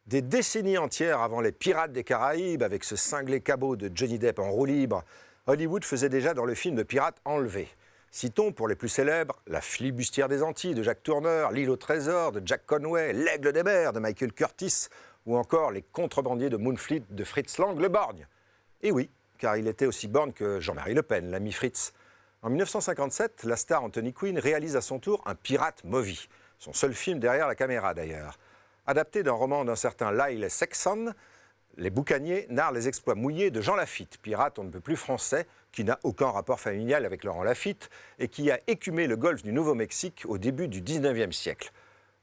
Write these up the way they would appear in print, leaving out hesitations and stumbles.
Des décennies entières avant les Pirates des Caraïbes, avec ce cinglé cabot de Johnny Depp en roue libre, Hollywood faisait déjà dans le film de pirates Enlevé. Citons pour les plus célèbres La flibustière des Antilles de Jacques Tourneur, L'île au trésor de Jack Conway, L'aigle des mers de Michael Curtis ou encore Les contrebandiers de Moonfleet de Fritz Lang le borgne. Et oui, car il était aussi borgne que Jean-Marie Le Pen, l'ami Fritz. En 1957, la star Anthony Quinn réalise à son tour un pirate movie, son seul film derrière la caméra d'ailleurs. Adapté d'un roman d'un certain Lyle Sexton, Les Boucaniers narrent les exploits mouillés de Jean Lafitte, pirate on ne peut plus français, qui n'a aucun rapport familial avec Laurent Lafitte et qui a écumé le golfe du Nouveau-Mexique au début du 19e siècle.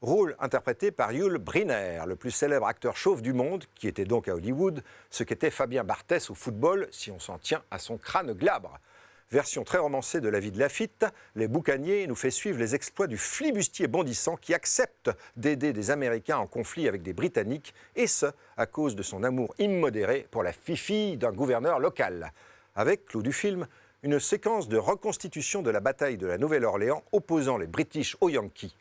Rôle interprété par Yul Brynner, le plus célèbre acteur chauve du monde, qui était donc à Hollywood, ce qu'était Fabien Barthès au football, si on s'en tient à son crâne glabre. Version très romancée de la vie de Lafitte, Les Boucaniers nous fait suivre les exploits du flibustier bondissant qui accepte d'aider des Américains en conflit avec des Britanniques, et ce, à cause de son amour immodéré pour la fifille d'un gouverneur local. Avec, clou du film, une séquence de reconstitution de la bataille de la Nouvelle-Orléans opposant les British aux Yankees.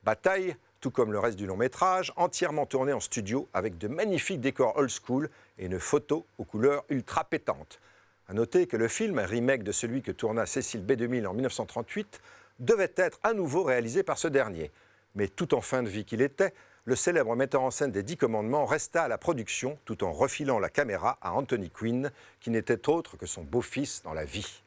Bataille, tout comme le reste du long-métrage, entièrement tourné en studio avec de magnifiques décors old school et une photo aux couleurs ultra pétantes. A noter que le film, un remake de celui que tourna Cécile B2000 en 1938, devait être à nouveau réalisé par ce dernier. Mais tout en fin de vie qu'il était, le célèbre metteur en scène des 10 commandements resta à la production tout en refilant la caméra à Anthony Quinn, qui n'était autre que son beau-fils dans la vie.